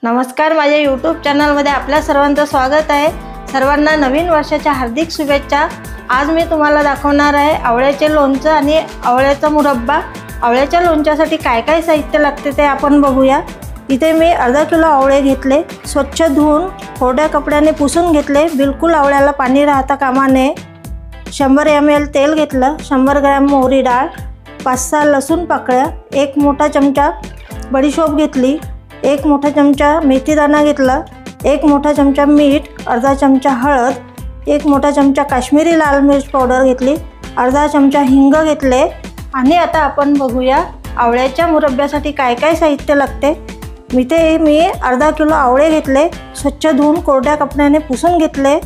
नमस्कार, माझ्या यूट्यूब चॅनलमध्ये आपल्या सर्वांचं स्वागत आहे। सर्वांना नवीन वर्षाच्या हार्दिक शुभेच्छा। आज मी तुम्हाला दाखवणार आहे आवळ्याचे लोणचं आणि आवळ्याचा मुरब्बा। आवळ्याच्या लोणच्यासाठी काय काय साहित्य लागते ते आपण बघूया। इथे मी अर्धा किलो आवळे घेतले, स्वच्छ धुवून कोरड्या कपड्याने पुसून घेतले। बिलकुल आवळ्याला पाणी राहता कामा नये। 100 ml तेल घेतलं, 100 ग्रॅम मोहरी डाळ, 5-6 लसूण पाकळ्या, 1 मोठा चमचा बडीशोप घेतली, 1 मोठा चमचा मेथीदाणा घेतला, 1 मोठा चमचा मीठ, अर्धा चमचा हळद, 1 मोठा चमचा काश्मीरी लाल मिर्च पावडर घेतली, अर्धा चमचा हिंग घेतले। आणि आता आपण बघूया आवळ्याच्या मुरब्ब्यासाठी काय काय साहित्य लागते। मी अर्धा किलो आवळे घेतले, स्वच्छ धुवून कोरड्या कपड्याने पुसून घेतले।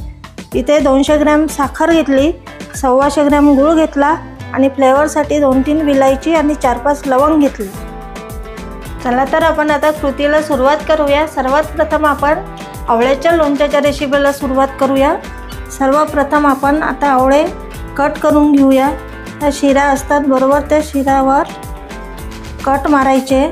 इथे 200 ग्रॅम साखर घेतली, 125 ग्रॅम गूळ घेतला आणि फ्लेवरसाठी 2-3 विलायची आणि 4-5 लवंग घेतले। चला तर आपण आता कृतीला सुरुवात करूया। सर्वात प्रथम आपण आवळ्याच्या लोणच्याच्या रेसिपीला सुरुवात करूया। सर्वप्रथम आपण आता आवळे कट करून घेऊया। त्या शिरा असतात बरोबर त्या शिरावर कट मारायचे।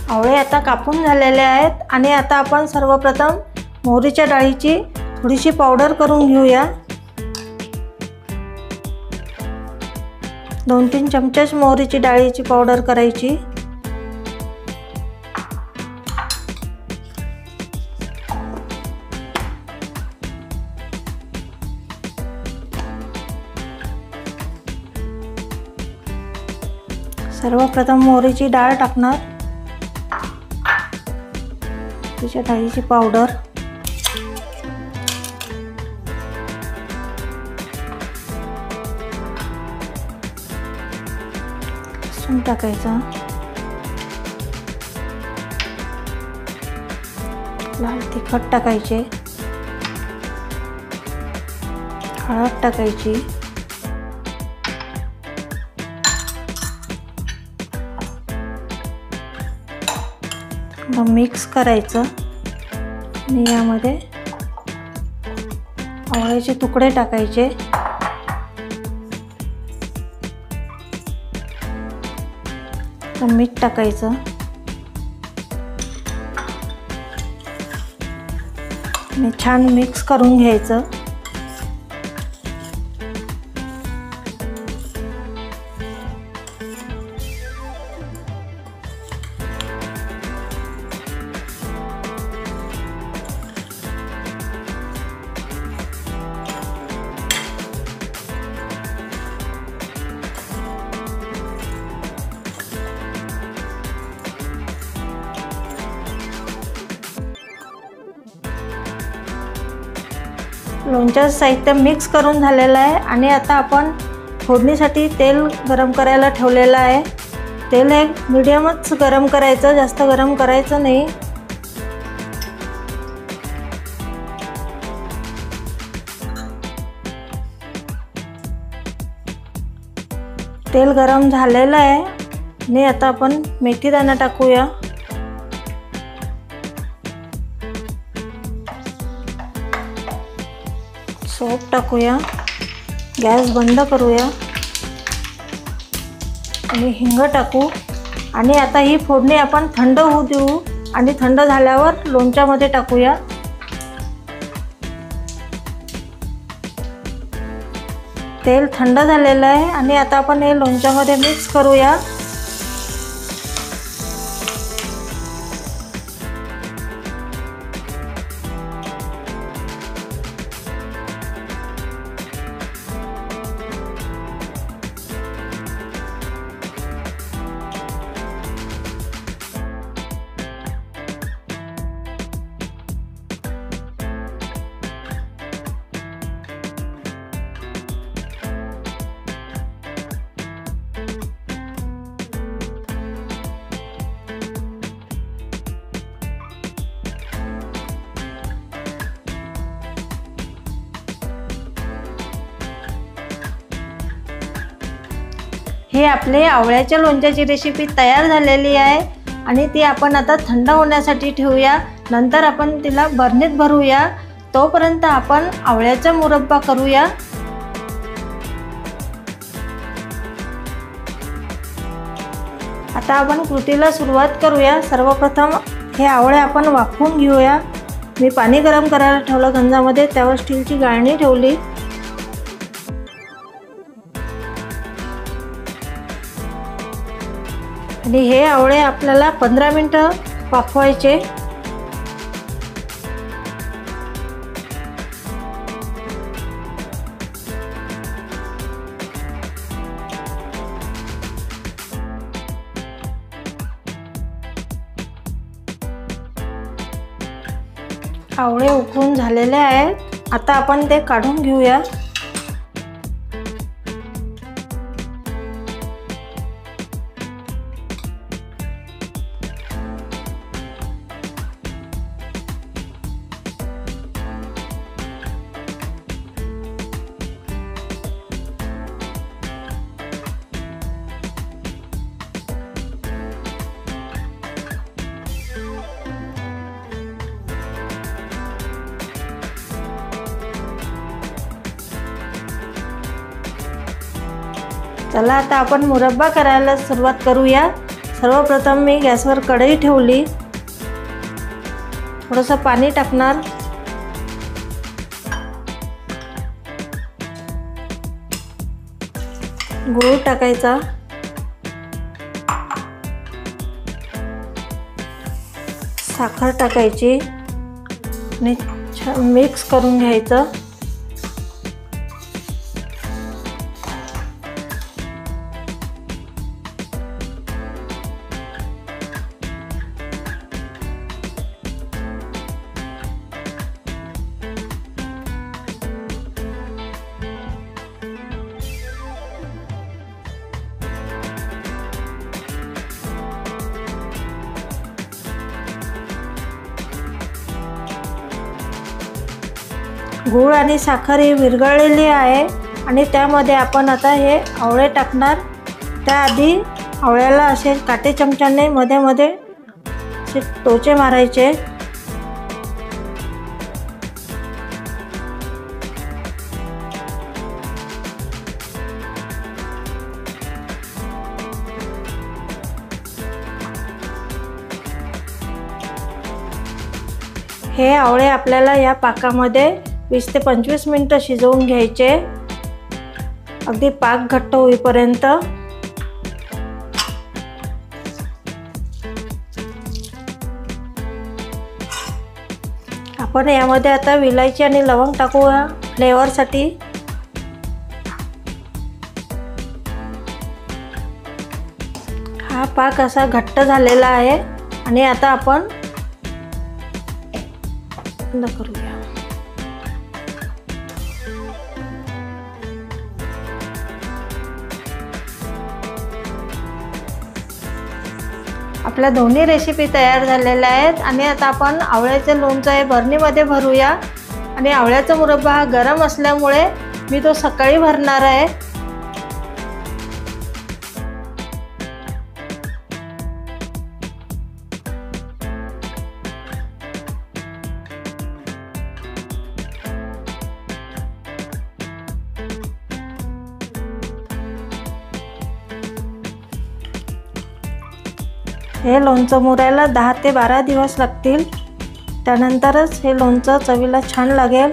आवळे आता कापून झालेले आहेत आणि आता आपण सर्वप्रथम मोहरीच्या डाळीची थोडीशी पावडर करून घेऊया। 2-3 चमचे मोहरीची डाळीची पावडर करायची। सर्वप्रथम मोहरीची डाळ टाकणार, तिच्या डाळीची पावडर, लसूण टाकायचं, लाल तिखट टाकायचे, हळद टाकायची, मिक्स करायचं आणि यामध्ये आवळ्याचे तुकडे टाकायचे। मीठ टाकायचं आणि छान मिक्स करून घ्यायचं। लोणच्याचं साहित्य मिक्स करून झालेलं आहे आणि आता आपण फोडणीसाठी तेल गरम करायला ठेवलेलं आहे। तेल हे मीडियमच गरम करायचं, जास्त गरम करायचं नाही। तेल गरम झालेलं आहे आणि आता आपण मेथीदाणा टाकूया। सोप टाकूया, गॅस बंद करूया आणि हिंग टाकू आणि आता ही फोडणी आपण थंड होऊ देऊ आणि थंड झाल्यावर लोणच्यामध्ये टाकूया। तेल थंड झालेलं आहे आणि आता आपण हे लोणच्यामध्ये मिक्स करूया। हे आपले आवळ्याच्या लोणच्याची रेसिपी तयार झालेली आहे आणि ती आपण आता थंड होण्यासाठी ठेवूया। नंतर आपण तिला बरणीत भरूया। तोपर्यंत आपण आवळ्याचा मुरब्बा करूया। आता आपण कृतीला सुरुवात करूया। सर्वप्रथम हे आवळे आपण वाफवून घेऊया। मी पाणी गरम करायला ठेवलं गंजामध्ये, त्यावर स्टीलची गाळणी ठेवली। आणि हे आवळे आपल्याला 15 मिनिटं वाफवायचे। आवळे उकळून झालेले आहेत। आता आपण ते काढून घेऊया। चला आता आपण मुरब्बा करायला सुरुवात करूया। सर्वप्रथम मी गॅसवर कढई ठेवली, थोडंसं पाणी टाकणार, गूळ टाकायचा, साखर टाकायची आणि मिक्स करून घ्यायचं। गूळ आणि साखर ही विरघळलेली आहे आणि त्यामध्ये आपण आता हे आवळे टाकणार। त्याआधी आवळ्याला असे काटे चमच्याने मध्ये मध्ये असे टोचे मारायचे। हे आवळे आपल्याला या पाकामध्ये 20 ते 25 मिनिटं शिजवून घ्यायचे, अगदी पाक घट्ट होईपर्यंत। आपण यामध्ये आता विलायची आणि लवंग टाकूया फ्लेवरसाठी। हा पाक असा घट्ट झालेला आहे आणि आता आपण बंद करूया। आपल्या दोन्ही रेसिपी तयार झालेल्या आहेत आणि आता आपण आवळ्याचे लोणचं हे बरणीमध्ये भरूया। आणि आवळ्याचा मुरब्बा हा गरम असल्यामुळे मी तो सकाळी भरणार आहे। हे लोणचं मुरायला 10 ते 12 दिवस लागतील, त्यानंतरच हे लोणचं चवीला छान लागेल।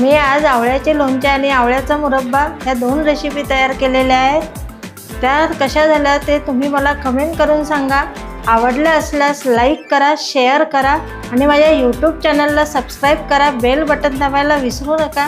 मी आज आवळ्याचे लोणचे आणि आवळ्याचा मुरब्बा ह्या 2 रेसिपी तयार केलेल्या आहेत। त्या कशा झाल्या ते तुम्ही मला कमेंट करून सांगा। आवडल्या असल्यास लाईक करा, शेअर करा आणि माझ्या YouTube चॅनलला सबस्क्राईब करा, बेल बटन दाबायला विसरू नका।